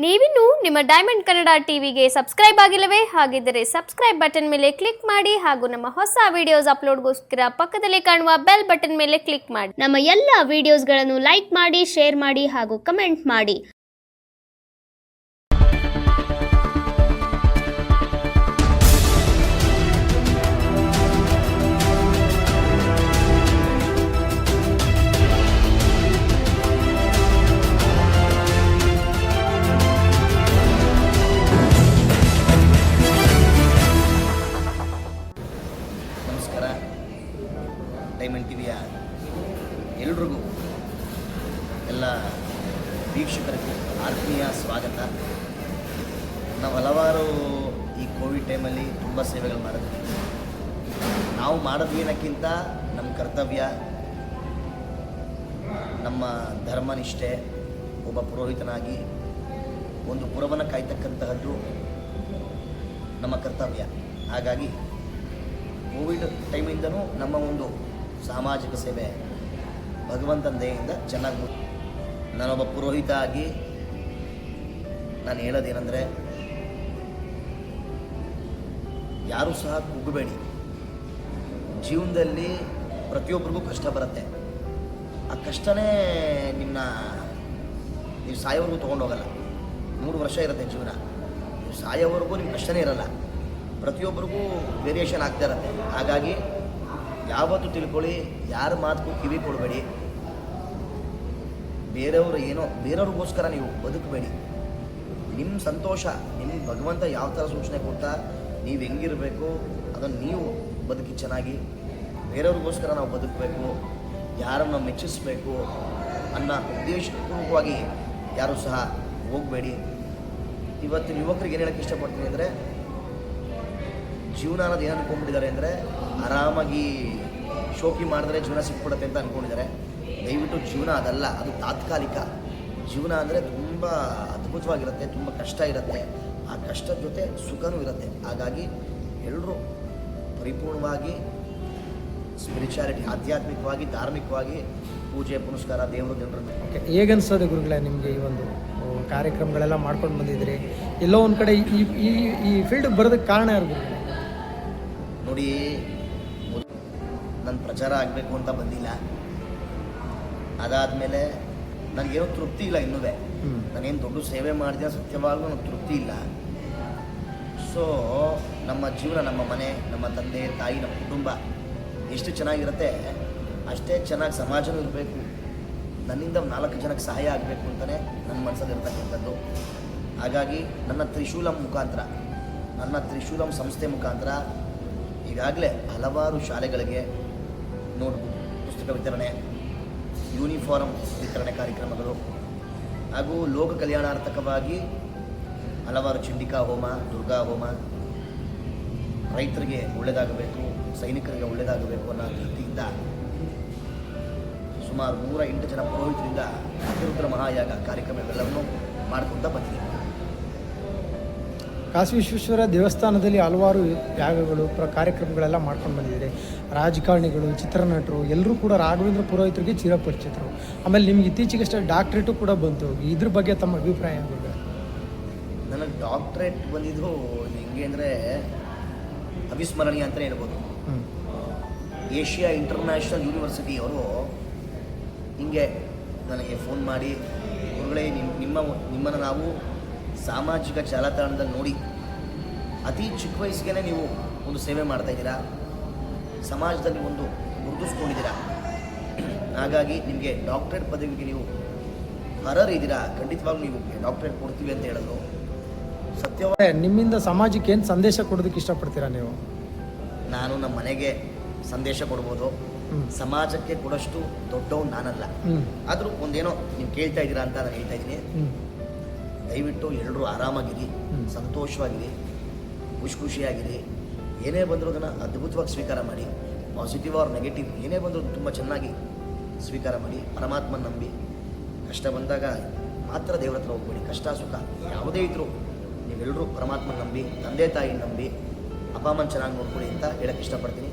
ನೀವಿನ್ನು ನಿಮ್ಮ ಡೈಮಂಡ್ ಕನ್ನಡ ಟಿವಿಗೆ ಸಬ್ಸ್ಕ್ರೈಬ್ ಆಗಿಲ್ಲವೇ? ಹಾಗಿದ್ದರೆ ಸಬ್ಸ್ಕ್ರೈಬ್ ಬಟನ್ ಮೇಲೆ ಕ್ಲಿಕ್ ಮಾಡಿ ಹಾಗೂ ನಮ್ಮ ಹೊಸ ವಿಡಿಯೋಸ್ ಅಪ್ಲೋಡ್ಗೋಸ್ಕರ ಪಕ್ಕದಲ್ಲಿ ಕಾಣುವ ಬೆಲ್ ಬಟನ್ ಮೇಲೆ ಕ್ಲಿಕ್ ಮಾಡಿ. ನಮ್ಮ ಎಲ್ಲ ವಿಡಿಯೋಸ್ಗಳನ್ನು ಲೈಕ್ ಮಾಡಿ, ಶೇರ್ ಮಾಡಿ ಹಾಗೂ ಕಮೆಂಟ್ ಮಾಡಿ. ಡೈಮಂಡ್ ಟಿವಿಯ ಎಲ್ರಿಗೂ ಎಲ್ಲ ವೀಕ್ಷಕರಿಗೂ ಆತ್ಮೀಯ ಸ್ವಾಗತ. ನಾವು ಹಲವಾರು ಈ ಕೋವಿಡ್ ಟೈಮಲ್ಲಿ ತುಂಬ ಸೇವೆಗಳು ಮಾಡಿದ್ವಿ. ನಾವು ಮಾಡೋದೇನಕ್ಕಿಂತ ನಮ್ಮ ಕರ್ತವ್ಯ, ನಮ್ಮ ಧರ್ಮನಿಷ್ಠೆ, ಒಬ್ಬ ಪುರೋಹಿತನಾಗಿ ಒಂದು ಪುರವನ್ನು ಕಾಯ್ತಕ್ಕಂತಹದ್ದು ನಮ್ಮ ಕರ್ತವ್ಯ. ಹಾಗಾಗಿ ಕೋವಿಡ್ ಟೈಮಿಂದನೂ ನಮ್ಮ ಒಂದು ಸಾಮಾಜಿಕ ಸೇವೆ ಭಗವಂತನ ದಯೆಯಿಂದ ಚೆನ್ನಾಗಿ. ನಾನೊಬ್ಬ ಪುರೋಹಿತ ಆಗಿ ನಾನು ಹೇಳೋದೇನೆಂದರೆ, ಯಾರೂ ಸಹ ಕುಗ್ಗಬೇಡಿ. ಜೀವನದಲ್ಲಿ ಪ್ರತಿಯೊಬ್ಬರಿಗೂ ಕಷ್ಟ ಬರುತ್ತೆ. ಆ ಕಷ್ಟನೇ ನೀವು ಸಾಯೋವರೆಗೂ ತೊಗೊಂಡೋಗಲ್ಲ. 3 ವರ್ಷ ಇರುತ್ತೆ ಜೀವನ. ನೀವು ಸಾಯೋವರೆಗೂ ನಿಮ್ಮ ಕಷ್ಟನೇ ಇರಲ್ಲ. ಪ್ರತಿಯೊಬ್ಬರಿಗೂ ವೇರಿಯೇಷನ್ ಆಗ್ತಾ ಇರುತ್ತೆ. ಹಾಗಾಗಿ ಯಾವತ್ತೂ ತಿಳ್ಕೊಳ್ಳಿ, ಯಾರ ಮಾತಕ್ಕೂ ಕಿವಿ ಕೊಡಬೇಡಿ. ಬೇರೆಯವ್ರಿಗೋಸ್ಕರ ನೀವು ಬದುಕಬೇಡಿ. ನಿಮ್ಮ ಸಂತೋಷ, ನಿಮ್ಮ ಭಗವಂತ ಯಾವ ಥರ ಸೂಚನೆ ಕೊಡ್ತಾ ನೀವು ಹೆಂಗಿರಬೇಕು ಅದನ್ನು ನೀವು ಬದುಕಿ ಚೆನ್ನಾಗಿ. ಬೇರೆಯವ್ರಿಗೋಸ್ಕರ ನಾವು ಬದುಕಬೇಕು, ಯಾರನ್ನು ಮೆಚ್ಚಿಸಬೇಕು ಅನ್ನೋ ಉದ್ದೇಶಪೂರ್ವಕವಾಗಿ ಯಾರೂ ಸಹ ಹೋಗಬೇಡಿ. ಇವತ್ತಿನ ಯುವಕರಿಗೆ ಏನು ಹೇಳೋಕ್ಕೆ ಇಷ್ಟಪಡ್ತೀನಿ ಅಂದರೆ, ಜೀವನ ಅನ್ನೋದು ಏನು ಅಂದ್ಕೊಂಡ್ಬಿಟ್ಟಿದ್ದಾರೆ ಅಂದರೆ, ಆರಾಮಾಗಿ ಶೋಕಿ ಮಾಡಿದ್ರೆ ಜೀವನ ಸಿಕ್ಬಿಡುತ್ತೆ ಅಂತ ಅಂದ್ಕೊಂಡಿದ್ದಾರೆ. ದಯವಿಟ್ಟು ಜೀವನ ಅದಲ್ಲ, ಅದು ತಾತ್ಕಾಲಿಕ. ಜೀವನ ಅಂದರೆ ತುಂಬ ಅದ್ಭುತವಾಗಿರುತ್ತೆ, ತುಂಬ ಕಷ್ಟ ಇರುತ್ತೆ. ಆ ಕಷ್ಟದ ಜೊತೆ ಸುಖನೂ ಇರುತ್ತೆ. ಹಾಗಾಗಿ ಎಲ್ಲರೂ ಪರಿಪೂರ್ಣವಾಗಿ ಸ್ಪಿರಿಚುಯಾಲಿಟಿ, ಆಧ್ಯಾತ್ಮಿಕವಾಗಿ, ಧಾರ್ಮಿಕವಾಗಿ ಪೂಜೆ ಪುನಸ್ಕಾರ, ಜನರನ್ನು. ಓಕೆ, ಹೇಗನ್ನಿಸೋದು ಗುರುಗಳೇ ನಿಮಗೆ ಈ ಒಂದು ಕಾರ್ಯಕ್ರಮಗಳೆಲ್ಲ ಮಾಡ್ಕೊಂಡು ಬಂದಿದ್ದೀರಿ? ಎಲ್ಲೋ ಒಂದು ಕಡೆ ಈ ಫೀಲ್ಡ್ಗೆ ಬರೋದಕ್ಕೆ ಕಾರಣ ಯಾರು ಗುರುಗಳೇ? ನೋಡಿ, ನನ್ನ ಪ್ರಚಾರ ಆಗಬೇಕು ಅಂತ ಬಂದಿಲ್ಲ. ಅದಾದಮೇಲೆ ನನಗೇನೋ ತೃಪ್ತಿ ಇಲ್ಲ. ಇನ್ನೂ ನಾನೇನು ದೊಡ್ಡ ಸೇವೆ ಮಾಡಿದೆ ಸತ್ಯವಾಗೂ ನನಗೆ ತೃಪ್ತಿ ಇಲ್ಲ. ಸೊ ನಮ್ಮ ಜೀವನ, ನಮ್ಮ ಮನೆ, ನಮ್ಮ ತಂದೆ ತಾಯಿ, ನಮ್ಮ ಕುಟುಂಬ ಎಷ್ಟು ಚೆನ್ನಾಗಿರುತ್ತೆ ಅಷ್ಟೇ ಚೆನ್ನಾಗಿ ಸಮಾಜನೂ ಇರಬೇಕು. ನನ್ನಿಂದ 4 ಜನಕ್ಕೆ ಸಹಾಯ ಆಗಬೇಕು ಅಂತಲೇ ನನ್ನ ಮನಸ್ಸಲ್ಲಿ ಇರ್ತಕ್ಕಂಥದ್ದು. ಹಾಗಾಗಿ ನನ್ನ ತ್ರಿಶೂಲಂ ಸಂಸ್ಥೆ ಮುಖಾಂತರ ಈಗಾಗಲೇ ಹಲವಾರು ಶಾಲೆಗಳಿಗೆ ನೋಟ್ಬುಕ್, ಪುಸ್ತಕ ವಿತರಣೆ, ಯೂನಿಫಾರ್ಮ್ ವಿತರಣೆ ಕಾರ್ಯಕ್ರಮಗಳು ಹಾಗೂ ಲೋಕ ಕಲ್ಯಾಣಾರ್ಥಕವಾಗಿ ಹಲವಾರು ಚಂಡಿಕಾ ಹೋಮ, ದುರ್ಗಾ ಹೋಮ, ರೈತರಿಗೆ ಒಳ್ಳೆಯದಾಗಬೇಕು, ಸೈನಿಕರಿಗೆ ಒಳ್ಳೆಯದಾಗಬೇಕು ಅನ್ನೋ ರೀತಿಯಿಂದ ಸುಮಾರು 108 ಜನ ಪುರೋಹಿತರಿಂದ ಅತಿರುದ್ರ ಮಹಾಯಾಗ ಕಾರ್ಯಕ್ರಮಗಳೆಲ್ಲವನ್ನೂ ಮಾಡ್ಕೊತಾ ಬಂದಿದ್ದೀವಿ. ಕಾಶಿ ವಿಶ್ವೇಶ್ವರ ದೇವಸ್ಥಾನದಲ್ಲಿ ಹಲವಾರು ಯಾಗಗಳು, ಕಾರ್ಯಕ್ರಮಗಳೆಲ್ಲ ಮಾಡ್ಕೊಂಡು ಬಂದಿದ್ದೀರಿ. ರಾಜಕಾರಣಿಗಳು, ಚಿತ್ರನಟರು ಎಲ್ಲರೂ ಕೂಡ ರಾಘವೇಂದ್ರ ಪುರೋಹಿತರಿಗೆ ಚಿರಪರಿಚಿತರು. ಆಮೇಲೆ ನಿಮ್ಗೆ ಇತ್ತೀಚೆಗಷ್ಟೇ ಡಾಕ್ಟ್ರೇಟು ಕೂಡ ಬಂತು. ಇದ್ರ ಬಗ್ಗೆ ತಮ್ಮ ಅಭಿಪ್ರಾಯ ಆಗೋದು? ನನಗೆ ಡಾಕ್ಟ್ರೇಟ್ ಬಂದಿದ್ದು ಹೆಂಗೆ ಅಂದರೆ ಅವಿಸ್ಮರಣೀಯ ಅಂತಲೇ ಹೇಳ್ಬೋದು. ಏಷ್ಯಾ ಇಂಟರ್ನ್ಯಾಷನಲ್ ಯೂನಿವರ್ಸಿಟಿ ಅವರು ಹಿಂಗೆ ನನಗೆ ಫೋನ್ ಮಾಡಿ, ಗುರುಗಳೇ ನಿಮ್ಮನ್ನು ನಾವು ಸಾಮಾಜಿಕ ಜಾಲತಾಣದಲ್ಲಿ ನೋಡಿ ಅತಿ ಚಿಕ್ಕ ವಯಸ್ಸಿಗೆ ನೀವು ಒಂದು ಸೇವೆ ಮಾಡ್ತಾಯಿದ್ದೀರಾ, ಸಮಾಜದಲ್ಲಿ ಒಂದು ಗುರುತಿಸ್ಕೊಂಡಿದ್ದೀರಾ. ಹಾಗಾಗಿ ನಿಮಗೆ ಡಾಕ್ಟ್ರೇಟ್ ಪದವಿಗೆ ನೀವು ಅರ್ಹರಿದ್ದೀರಾ, ಖಂಡಿತವಾಗ್ಲೂ ನೀವು ಡಾಕ್ಟ್ರೇಟ್ ಕೊಡ್ತೀವಿ ಅಂತ ಹೇಳಿದ್ರು. ಸತ್ಯವಾಗಿ ನಿಮ್ಮಿಂದ ಸಮಾಜಕ್ಕೆ ಏನು ಸಂದೇಶ ಕೊಡೋದಕ್ಕೆ ಇಷ್ಟಪಡ್ತೀರಾ ನೀವು? ನಾನು ನಮ್ಮ ಮನೆಗೆ ಸಂದೇಶ ಕೊಡ್ಬೋದು, ಸಮಾಜಕ್ಕೆ ಕೊಡೋಷ್ಟು ದೊಡ್ಡವನು ನಾನಲ್ಲ. ಆದರೂ ಒಂದೇನೋ ನೀವು ಕೇಳ್ತಾ ಇದ್ದೀರಾ ಅಂತ ನಾನು ಹೇಳ್ತಾ ಇದ್ದೀನಿ. ದಯವಿಟ್ಟು ಎಲ್ಲರೂ ಆರಾಮಾಗಿರಿ, ಸಂತೋಷವಾಗಿರಿ, ಖುಷಿಯಾಗಿರಿ. ಏನೇ ಬಂದರೂ ಅದನ್ನು ಅದ್ಭುತವಾಗಿ ಸ್ವೀಕಾರ ಮಾಡಿ. ಪಾಸಿಟಿವ್ ಆರ್ ನೆಗೆಟಿವ್ ಏನೇ ಬಂದರೂ ತುಂಬ ಚೆನ್ನಾಗಿ ಸ್ವೀಕಾರ ಮಾಡಿ. ಪರಮಾತ್ಮನ ನಂಬಿ. ಕಷ್ಟ ಬಂದಾಗ ಮಾತ್ರ ದೇವರ ಹತ್ರ ಹೋಗ್ಬೇಡಿ. ಕಷ್ಟ ಸುಖ ಯಾವುದೇ ಇದ್ದರೂ ನೀವೆಲ್ಲರೂ ಪರಮಾತ್ಮನ ನಂಬಿ, ತಂದೆ ತಾಯಿ ನಂಬಿ, ಅಪ್ಪ ಅಮ್ಮನ ಚೆನ್ನಾಗಿ ನೋಡ್ಕೊಳ್ಳಿ ಅಂತ ಹೇಳಕ್ಕೆ ಇಷ್ಟಪಡ್ತೀನಿ.